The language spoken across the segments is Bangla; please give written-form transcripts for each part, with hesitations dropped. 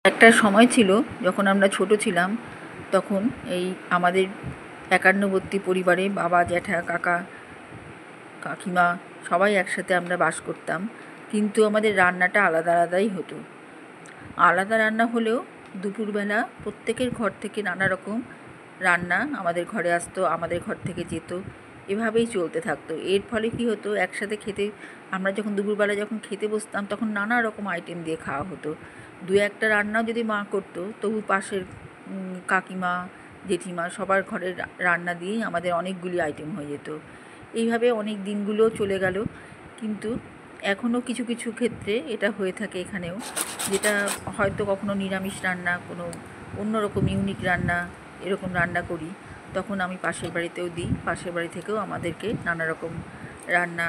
একটা সময় ছিল যখন আমরা ছোট ছিলাম, তখন এই আমাদের একান্নবর্তী পরিবারে বাবা, জ্যাঠা, কাকা, কাকিমা সবাই একসাথে আমরা বাস করতাম। কিন্তু আমাদের রান্নাটা আলাদা আলাদাই হতো। আলাদা রান্না হলেও দুপুরবেলা প্রত্যেকের ঘর থেকে নানা রকম রান্না আমাদের ঘরে আসতো, আমাদের ঘর থেকে যেত, এভাবেই চলতে থাকতো। এর ফলে কী হতো, একসাথে খেতে আমরা যখন দুপুরবেলা যখন খেতে বসতাম তখন নানা রকম আইটেম দিয়ে খাওয়া হতো। দু একটা রান্নাও যদি মা করতো, তবু পাশের কাকিমা, জেঠিমা সবার ঘরের রান্না দিয়েই আমাদের অনেকগুলি আইটেম হয়ে যেত। এইভাবে অনেক দিনগুলো চলে গেল। কিন্তু এখনও কিছু কিছু ক্ষেত্রে এটা হয়ে থাকে এখানেও, যেটা হয়তো কখনো নিরামিষ রান্না, কোনো অন্যরকম ইউনিক রান্না এরকম রান্না করি, তখন আমি পাশের বাড়িতেও দিই। পাশের বাড়ি থেকেও আমাদেরকে নানা রকম রান্না,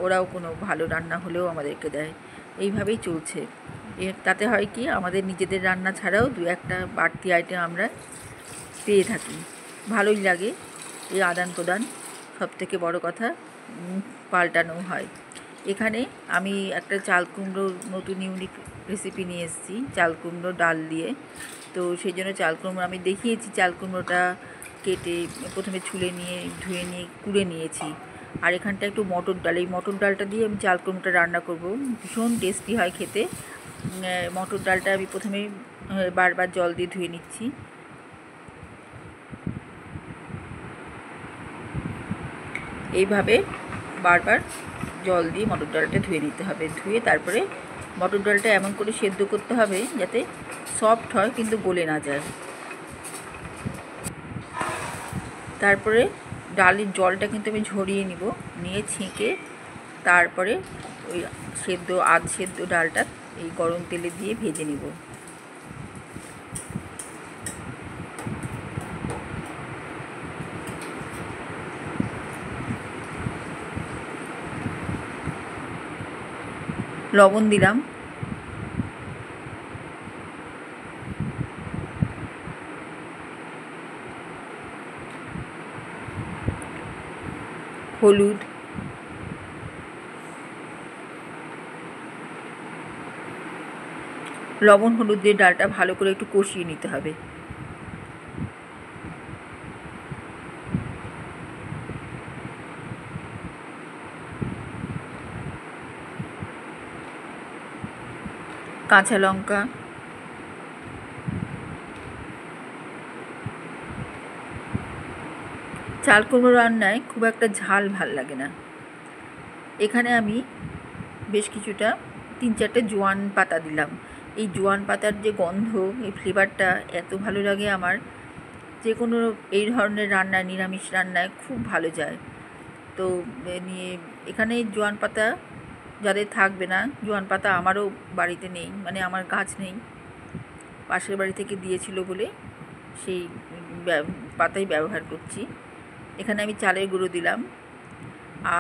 ওরাও কোনো ভালো রান্না হলেও আমাদেরকে দেয়। এইভাবেই চলছে। তাতে হয় কি, আমাদের নিজেদের রান্না ছাড়াও দু একটা বাড়তি আইটেম আমরা পেয়ে থাকি। ভালোই লাগে এই আদান প্রদান। সবথেকে বড় কথা, পাল্টানো হয়। এখানে আমি একটা চাল কুমড়োর নতুন ইউনিক রেসিপি নিয়ে এসেছি, চাল কুমড়ো ডাল দিয়ে। তো সেই জন্য চাল কুমড়ো আমি দেখিয়েছি, চাল কুমড়োটা কেটে প্রথমে ছুলে নিয়ে ধুয়ে নিয়ে কুড়ে নিয়েছি। আর এখানটা একটু মটর ডাল, এই মটর ডালটা দিয়ে আমি চাল কুমড়োটা রান্না করব। ভীষণ টেস্টি হয় খেতে। মটর ডালটা আমি প্রথমে বারবার জল দিয়ে ধুয়ে নিচ্ছি। এইভাবে বারবার জল দিয়ে মটর ডালটা ধুয়ে নিতে হবে। ধুয়ে তারপরে মটর ডালটা এমন করে সেদ্ধ করতে হবে যাতে সফট হয় কিন্তু গলে না যায়। তারপরে ডালের জলটা কিন্তু আমি ঝরিয়ে নিব, নিয়ে ছেঁকে তারপরে ওই আধ সেদ্ধ ডালটা এই গরম তেলে দিয়ে ভেজে নিব। লবণ দিলাম, হলুদ, লবণ হলুদ দিয়ে ডালটা ভালো করে একটু কষিয়ে নিতে হবে। কাঁচা লঙ্কা, চাল কুমড়ো রান্নায় খুব একটা ঝাল ভাল লাগে না। এখানে আমি বেশ কিছুটা 3-4টে জোয়ান পাতা দিলাম। এই জোয়ান পাতার যে গন্ধ, এই ফ্লেভারটা এত ভালো লাগে আমার, যে কোনো এই ধরনের রান্নায়, নিরামিষ রান্নায় খুব ভালো যায়। তো নিয়ে এখানে জোয়ান পাতা যাদের থাকবে না, জোয়ান পাতা আমারও বাড়িতে নেই, মানে আমার গাছ নেই, পাশের বাড়ি থেকে দিয়েছিল বলে সেই পাতাই ব্যবহার করছি। এখানে আমি চালের গুঁড়ো দিলাম,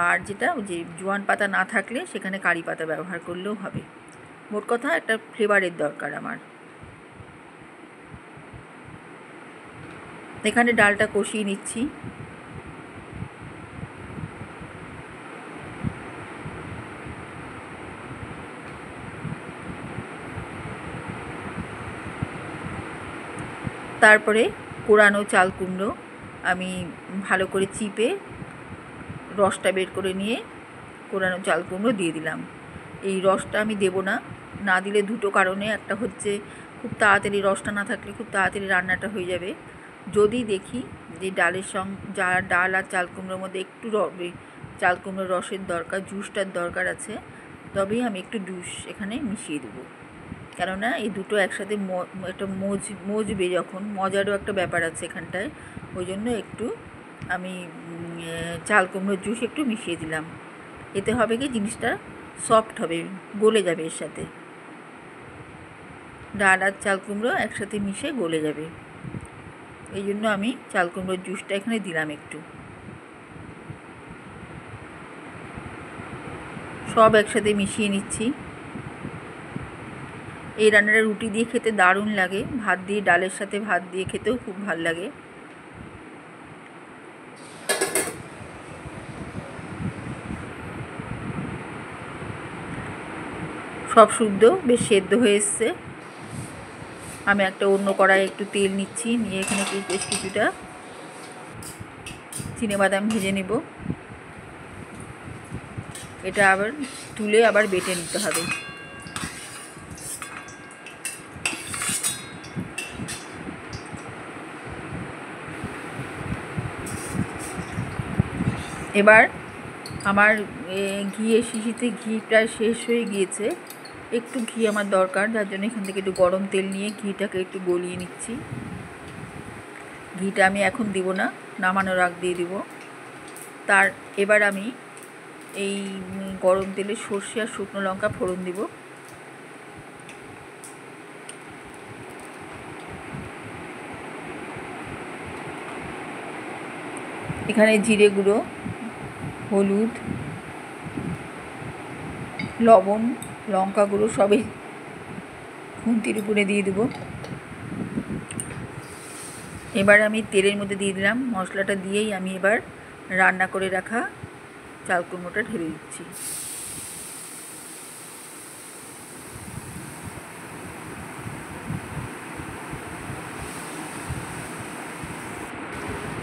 আর যেটা যে জোয়ান পাতা না থাকলে সেখানে কারি পাতা ব্যবহার করলেও হবে। মোট কথা একটা ফ্লেভারের দরকার আমার। এখানে ডালটা কষিয়ে নিচ্ছি। তারপরে কোরানো চাল কুমড়ো আমি ভালো করে চিপে রসটা বের করে নিয়ে কোরানো চাল কুমড়ো দিয়ে দিলাম। এই রসটা আমি দেব না, না দিলে দুটো কারণে, একটা হচ্ছে খুব তাড়াতাড়ি রসটা না থাকলে খুব তাড়াতাড়ি রান্নাটা হয়ে যাবে। যদি দেখি যে ডালের যা ডাল আর চাল কুমড়োর মধ্যে একটু চাল কুমড়োর রসের দরকার, জুসটার দরকার আছে, তবেই আমি একটু জুস এখানে মিশিয়ে দেবো। কেননা এই দুটো একসাথে একটা মজবে, যখন মজারও একটা ব্যাপার আছে এখানটায়, ওই জন্য একটু আমি চাল কুমড়োর জুস একটু মিশিয়ে দিলাম। এতে হবে কি, জিনিসটা সফট হবে, গলে যাবে, এর সাথে ডাল আর চাল কুমড়ো একসাথে মিশে গলে যাবে। এই জন্য আমি চাল কুমড়োর জুসটা এখানে দিলাম একটু। সব একসাথে মিশিয়ে নিচ্ছি। এই রান্নাটা রুটি দিয়ে খেতে দারুণ লাগে, ভাত দিয়ে, ডালের সাথে ভাত দিয়ে খেতেও খুব ভালো লাগে। সব শুদ্ধ বেশ সেদ্ধ হয়ে এসছে। আমি একটা অন্য কড়াইয়ে একটু তেল নিচ্ছি, নিয়ে এখানে বেশ কিছুটা চিনেবাদাম ভেজে নেব। এটা আবার তুলে আবার বেটে নিতে হবে। এবার আমার ঘিয়ের শিশিতে ঘি প্রায় শেষ হয়ে গিয়েছে। একটু ঘি আমার দরকার, যার জন্য এখান থেকে একটু গরম তেল নিয়ে ঘিটাকে একটু গলিয়ে নিচ্ছি। ঘিটা আমি এখন দিব না, নামানোর আগ দিয়ে দিব। এবার আমি এই গরম তেলে সর্ষে আর শুকনো লঙ্কা ফোড়ন দিব। এখানে জিরে গুঁড়ো, হলুদ, লবণ, লঙ্কা গুঁড়ো সবই খুন্তির উপরে দিয়ে দেব। এবার আমি তেলের মধ্যে দিয়ে দিলাম। মশলাটা দিয়েই আমি এবার রান্না করে রাখা চাল কুমড়োটা ঢেলে দিচ্ছি।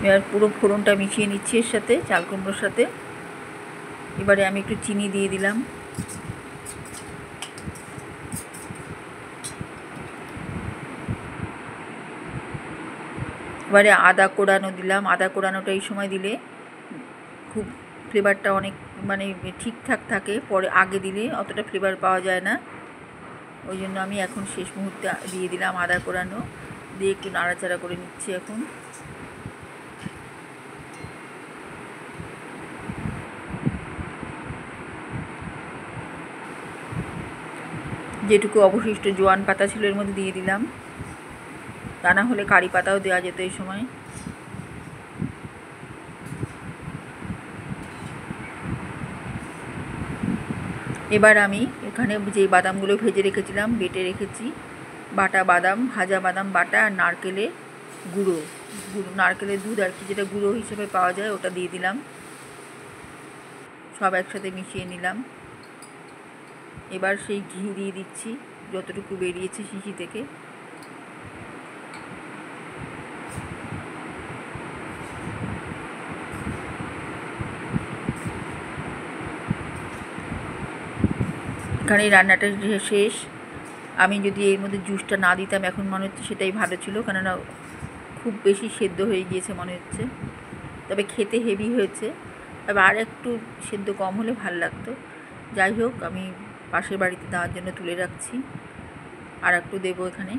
এবার পুরো ফোড়নটা মিশিয়ে নিচ্ছি এর সাথে, চাল কুমড়োর সাথে। এবারে আমি একটু চিনি দিয়ে দিলাম। এবারে আদা কোড়ানো দিলাম। আদা কোড়ানোটা এই সময় দিলে খুব ফ্লেভারটা অনেক ঠিকঠাক থাকে, পরে আগে দিলে অতটা ফ্লেভার পাওয়া যায় না। ওই জন্য আমি এখন শেষ মুহূর্তে দিয়ে দিলাম আদা কোড়ানো, দিয়ে একটু নাড়াচাড়া করে নিচ্ছি। এখন যেটুকু অবশিষ্ট জোয়ান পাতা ছিল এর মধ্যে দিয়ে দিলাম, তা না হলে কারি পাতাও দেওয়া যেত এই সময়। এবার আমি এখানে যে বাদামগুলো ভেজে রেখেছিলাম, বেটে রেখেছি, বাটা বাদাম, ভাজা বাদাম বাটা, আর নারকেলের গুঁড়ো, নারকেলের দুধ আর কি, যেটা গুঁড়ো হিসেবে পাওয়া যায়, ওটা দিয়ে দিলাম। সব একসাথে মিশিয়ে নিলাম। এবার সেই ঘি দিয়ে দিচ্ছি যতটুকু বেরিয়েছে শিশি থেকে। এখানে রান্নাটা শেষ। আমি যদি এর মধ্যে জুসটা না দিতাম, এখন মনে হচ্ছে সেটাই ভালো ছিল, কেননা খুব বেশি সেদ্ধ হয়ে গিয়েছে মনে হচ্ছে। তবে খেতে হেভি হয়েছে, তবে আর একটু সেদ্ধ কম হলে ভালো লাগতো। যাই হোক, আমি পাশের বাড়িতে দেওয়ার জন্য তুলে রাখছি, আর একটু দেবো এখানে।